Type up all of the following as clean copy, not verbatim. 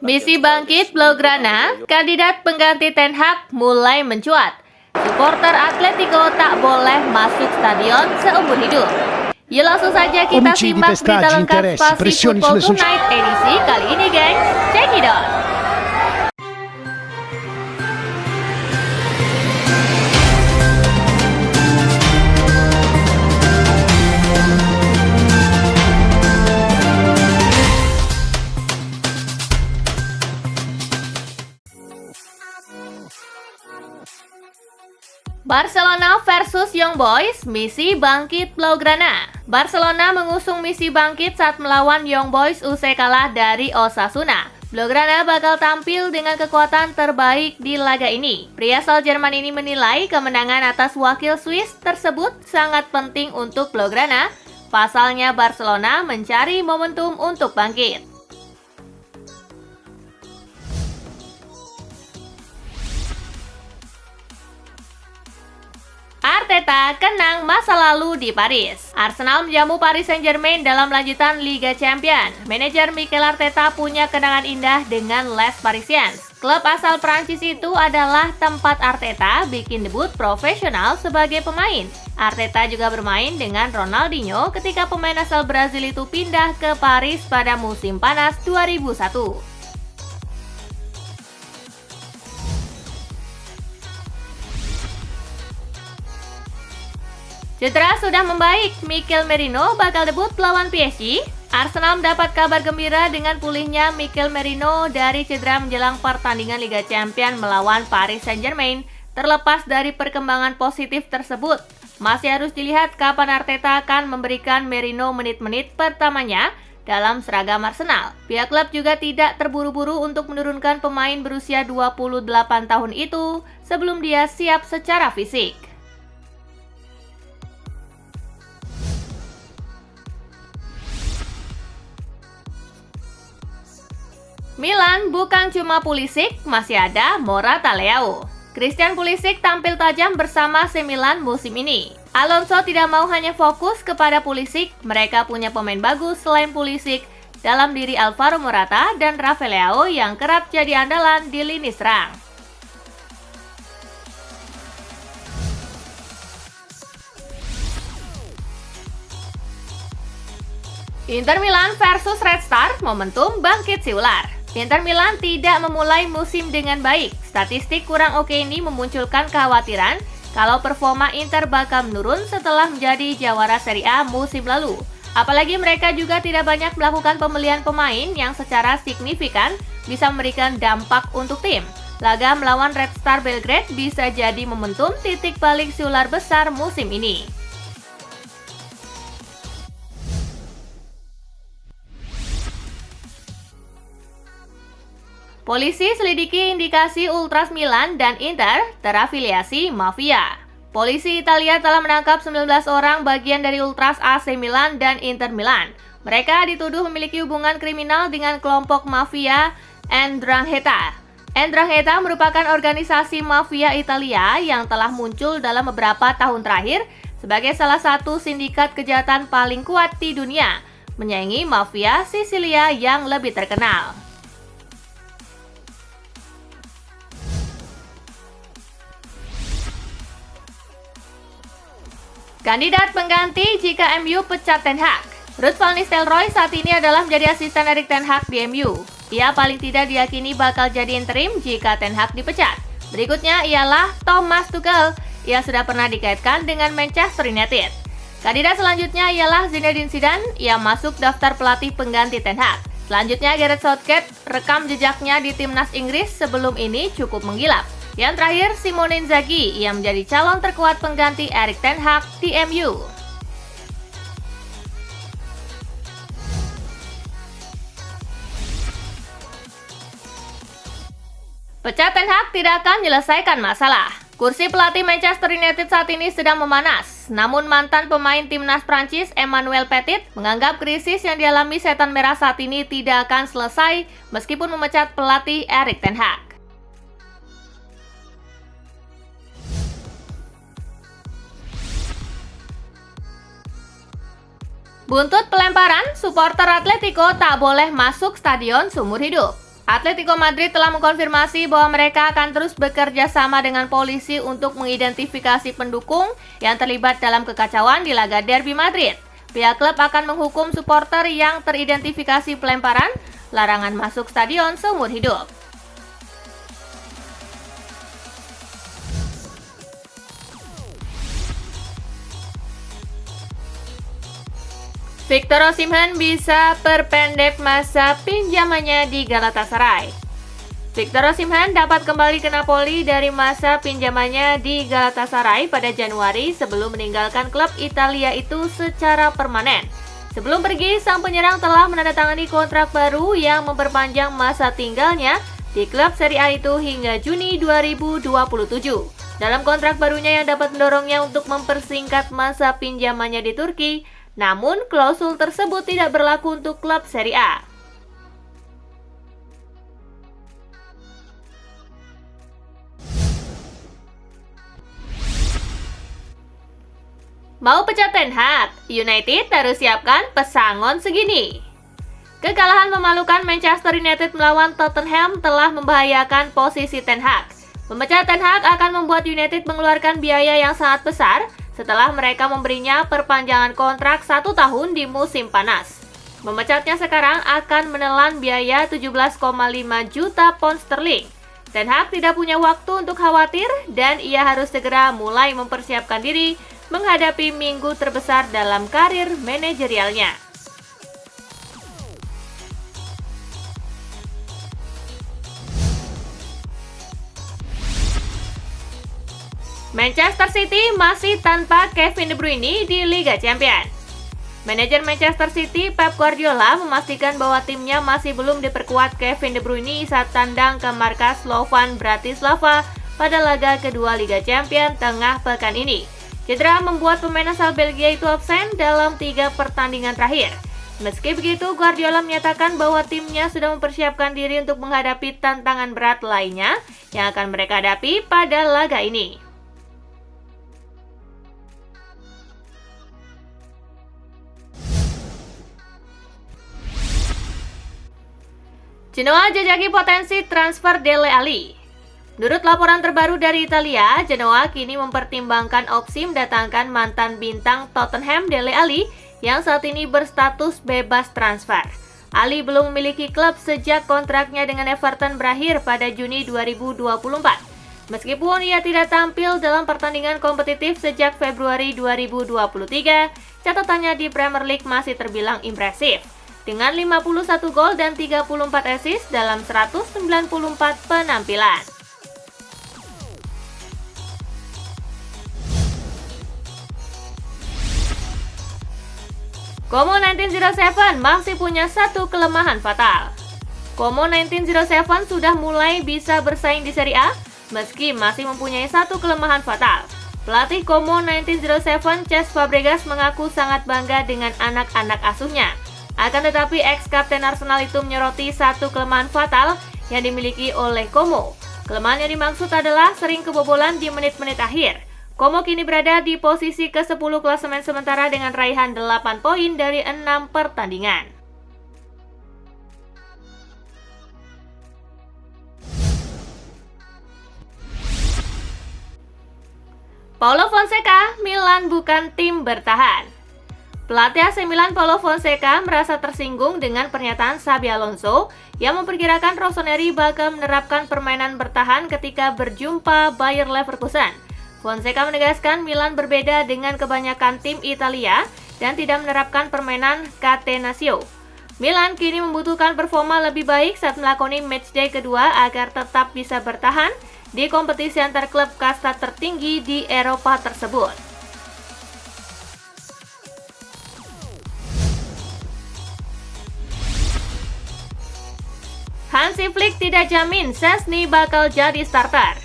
Misi bangkit Blaugrana, kandidat pengganti Ten Hag mulai mencuat. Supporter Atletico tak boleh masuk stadion seumur hidup. Yuk langsung saja kita Omicidi, simak berita pestaggi, lengkap interessi, Spasi pressioni Football sulle Tonight edisi kali ini, gengs. Check it out. Barcelona versus Young Boys, misi bangkit Blaugrana. Barcelona mengusung misi bangkit saat melawan Young Boys usai kalah dari Osasuna. Blaugrana bakal tampil dengan kekuatan terbaik di laga ini. Pria asal Jerman ini menilai kemenangan atas wakil Swiss tersebut sangat penting untuk Blaugrana. Pasalnya Barcelona mencari momentum untuk bangkit. Arteta kenang masa lalu di Paris. Arsenal menjamu Paris Saint-Germain dalam lanjutan Liga Champions. Manajer Mikel Arteta punya kenangan indah dengan Les Parisiens. Klub asal Prancis itu adalah tempat Arteta bikin debut profesional sebagai pemain. Arteta juga bermain dengan Ronaldinho ketika pemain asal Brazil itu pindah ke Paris pada musim panas 2001. Cedera sudah membaik, Mikel Merino bakal debut lawan PSG. Arsenal mendapat kabar gembira dengan pulihnya Mikel Merino dari cedera menjelang pertandingan Liga Champions melawan Paris Saint-Germain. Terlepas dari perkembangan positif tersebut, masih harus dilihat kapan Arteta akan memberikan Merino menit-menit pertamanya dalam seragam Arsenal. Pihak klub juga tidak terburu-buru untuk menurunkan pemain berusia 28 tahun itu sebelum dia siap secara fisik. Milan bukan cuma Pulisic, masih ada Morata Leao. Christian Pulisic tampil tajam bersama AC Milan musim ini. Alonso tidak mau hanya fokus kepada Pulisic, mereka punya pemain bagus selain Pulisic dalam diri Alvaro Morata dan Rafael Leao yang kerap jadi andalan di lini serang. Inter Milan versus Red Star, momentum bangkit si ular. Inter Milan tidak memulai musim dengan baik. Statistik kurang oke ini memunculkan kekhawatiran kalau performa Inter bakal menurun setelah menjadi jawara Serie A musim lalu. Apalagi mereka juga tidak banyak melakukan pembelian pemain yang secara signifikan bisa memberikan dampak untuk tim. Laga melawan Red Star Belgrade bisa jadi momentum titik balik si ular besar musim ini. Polisi selidiki indikasi Ultras Milan dan Inter terafiliasi mafia. Polisi Italia telah menangkap 19 orang bagian dari Ultras AC Milan dan Inter Milan. Mereka dituduh memiliki hubungan kriminal dengan kelompok mafia 'Ndrangheta. 'Ndrangheta merupakan organisasi mafia Italia yang telah muncul dalam beberapa tahun terakhir sebagai salah satu sindikat kejahatan paling kuat di dunia, menyaingi mafia Sisilia yang lebih terkenal. Kandidat pengganti jika MU pecat Ten Hag. Ruud van Nistelrooy saat ini adalah menjadi asisten Erik Ten Hag di MU. Ia paling tidak diyakini bakal jadi interim jika Ten Hag dipecat. Berikutnya ialah Thomas Tuchel. Ia sudah pernah dikaitkan dengan Manchester United. Kandidat selanjutnya ialah Zinedine Zidane. Ia masuk daftar pelatih pengganti Ten Hag. Selanjutnya Gareth Southgate, rekam jejaknya di timnas Inggris sebelum ini cukup menggilap. Yang terakhir, Simone Inzaghi yang menjadi calon terkuat pengganti Erik Ten Hag di MU. Pecat Ten Hag tidak akan menyelesaikan masalah. Kursi pelatih Manchester United saat ini sedang memanas. Namun mantan pemain timnas Prancis Emmanuel Petit menganggap krisis yang dialami Setan Merah saat ini tidak akan selesai meskipun memecat pelatih Erik Ten Hag. Buntut pelemparan, supporter Atletico tak boleh masuk stadion seumur hidup. Atletico Madrid telah mengkonfirmasi bahwa mereka akan terus bekerja sama dengan polisi untuk mengidentifikasi pendukung yang terlibat dalam kekacauan di laga Derby Madrid. Pihak klub akan menghukum supporter yang teridentifikasi pelemparan, larangan masuk stadion seumur hidup. Victor Osimhen bisa perpendek masa pinjamannya di Galatasaray. Victor Osimhen dapat kembali ke Napoli dari masa pinjamannya di Galatasaray pada Januari sebelum meninggalkan klub Italia itu secara permanen. Sebelum pergi, sang penyerang telah menandatangani kontrak baru yang memperpanjang masa tinggalnya di klub Serie A itu hingga Juni 2027. Dalam kontrak barunya yang dapat mendorongnya untuk mempersingkat masa pinjamannya di Turki, namun, klausul tersebut tidak berlaku untuk klub Serie A. Mau pecat Ten Hag? United harus siapkan pesangon segini. Kekalahan memalukan Manchester United melawan Tottenham telah membahayakan posisi Ten Hag. Memecat Ten Hag akan membuat United mengeluarkan biaya yang sangat besar setelah mereka memberinya perpanjangan kontrak 1 tahun di musim panas. Memecatnya sekarang akan menelan biaya 17,5 juta pound sterling. Ten Hag tidak punya waktu untuk khawatir dan ia harus segera mulai mempersiapkan diri menghadapi minggu terbesar dalam karir manajerialnya. Manchester City masih tanpa Kevin De Bruyne di Liga Champions. Manajer Manchester City, Pep Guardiola, memastikan bahwa timnya masih belum diperkuat Kevin De Bruyne saat tandang ke markas Slovan Bratislava pada laga kedua Liga Champions tengah pekan ini. Cedera membuat pemain asal Belgia itu absen dalam 3 pertandingan terakhir. Meski begitu, Guardiola menyatakan bahwa timnya sudah mempersiapkan diri untuk menghadapi tantangan berat lainnya yang akan mereka hadapi pada laga ini. Genoa jajaki potensi transfer Dele Alli. Menurut laporan terbaru dari Italia, Genoa kini mempertimbangkan opsi mendatangkan mantan bintang Tottenham Dele Alli yang saat ini berstatus bebas transfer. Alli belum memiliki klub sejak kontraknya dengan Everton berakhir pada Juni 2024. Meskipun ia tidak tampil dalam pertandingan kompetitif sejak Februari 2023, catatannya di Premier League masih terbilang impresif, dengan 51 gol dan 34 assist dalam 194 penampilan. Como 1907 masih punya satu kelemahan fatal. Como 1907 sudah mulai bisa bersaing di Serie A, meski masih mempunyai satu kelemahan fatal. Pelatih Como 1907, Cesc Fabregas, mengaku sangat bangga dengan anak-anak asuhnya. Akan tetapi ex-kapten Arsenal itu menyoroti satu kelemahan fatal yang dimiliki oleh Como. Kelemahan yang dimaksud adalah sering kebobolan di menit-menit akhir. Como kini berada di posisi ke-10 klasemen sementara dengan raihan 8 poin dari 6 pertandingan. Paulo Fonseca, Milan bukan tim bertahan. Pelatih AC Milan Paulo Fonseca merasa tersinggung dengan pernyataan Xabi Alonso yang memperkirakan Rossoneri bakal menerapkan permainan bertahan ketika berjumpa Bayer Leverkusen. Fonseca menegaskan Milan berbeda dengan kebanyakan tim Italia dan tidak menerapkan permainan catenaccio. Milan kini membutuhkan performa lebih baik saat melakoni matchday kedua agar tetap bisa bertahan di kompetisi antar klub kasta tertinggi di Eropa tersebut. Hansi Flick tidak jamin Szczęsny bakal jadi starter.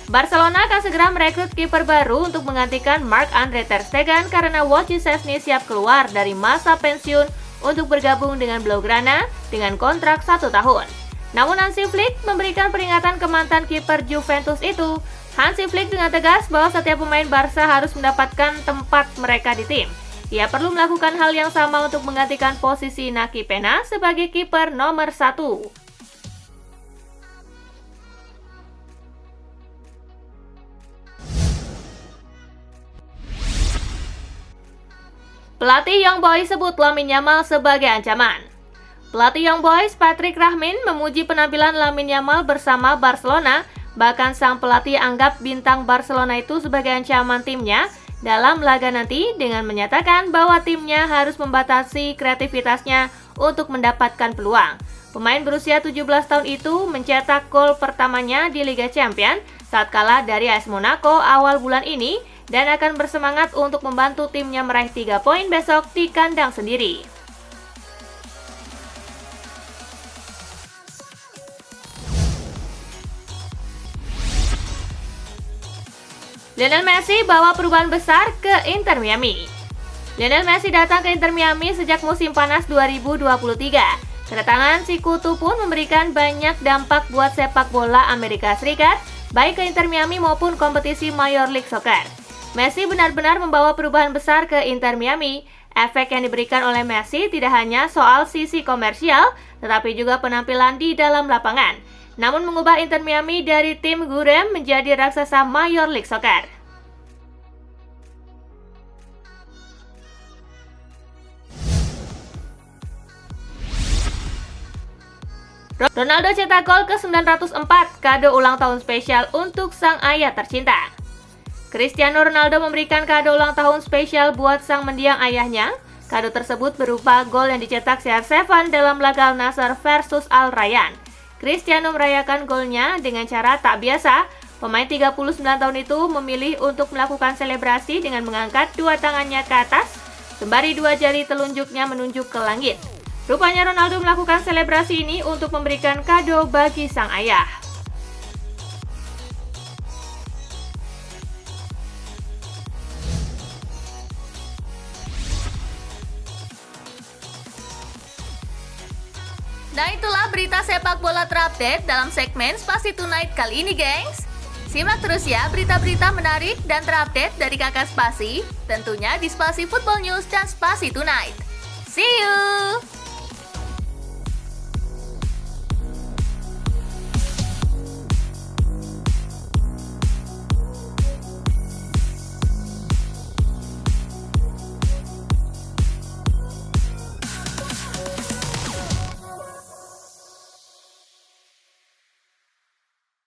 Barcelona akan segera merekrut kiper baru untuk menggantikan Marc-Andre ter Stegen karena Wojciech Szczęsny siap keluar dari masa pensiun untuk bergabung dengan Blaugrana dengan kontrak 1 tahun. Namun Hansi Flick memberikan peringatan ke mantan kiper Juventus itu. Hansi Flick dengan tegas bahwa setiap pemain Barca harus mendapatkan tempat mereka di tim. Ia perlu melakukan hal yang sama untuk menggantikan posisi Naki Pena sebagai kiper nomor 1. Pelatih Young Boys sebut Lamine Yamal sebagai ancaman. Pelatih Young Boys Patrick Rahmin memuji penampilan Lamine Yamal bersama Barcelona. Bahkan sang pelatih anggap bintang Barcelona itu sebagai ancaman timnya dalam laga nanti dengan menyatakan bahwa timnya harus membatasi kreativitasnya untuk mendapatkan peluang. Pemain berusia 17 tahun itu mencetak gol pertamanya di Liga Champions saat kalah dari AS Monaco awal bulan ini dan akan bersemangat untuk membantu timnya meraih 3 poin besok di kandang sendiri. Lionel Messi bawa perubahan besar ke Inter Miami. Lionel Messi datang ke Inter Miami sejak musim panas 2023. Kedatangan si kutu pun memberikan banyak dampak buat sepak bola Amerika Serikat, baik ke Inter Miami maupun kompetisi Major League Soccer. Messi benar-benar membawa perubahan besar ke Inter Miami. Efek yang diberikan oleh Messi tidak hanya soal sisi komersial, tetapi juga penampilan di dalam lapangan. Namun mengubah Inter Miami dari tim gurem menjadi raksasa Major League Soccer. Ronaldo cetak gol ke-904, kado ulang tahun spesial untuk sang ayah tercinta. Cristiano Ronaldo memberikan kado ulang tahun spesial buat sang mendiang ayahnya. Kado tersebut berupa gol yang dicetak CR7 dalam laga Al Nassr versus Al Rayyan. Cristiano merayakan golnya dengan cara tak biasa. Pemain 39 tahun itu memilih untuk melakukan selebrasi dengan mengangkat dua tangannya ke atas, sembari dua jari telunjuknya menunjuk ke langit. Rupanya Ronaldo melakukan selebrasi ini untuk memberikan kado bagi sang ayah. Nah, itulah berita sepak bola terupdate dalam segmen Spasi Tonight kali ini, gengs. Simak terus ya berita-berita menarik dan terupdate dari Kakak Spasi, tentunya di Spasi Football News dan Spasi Tonight. See you!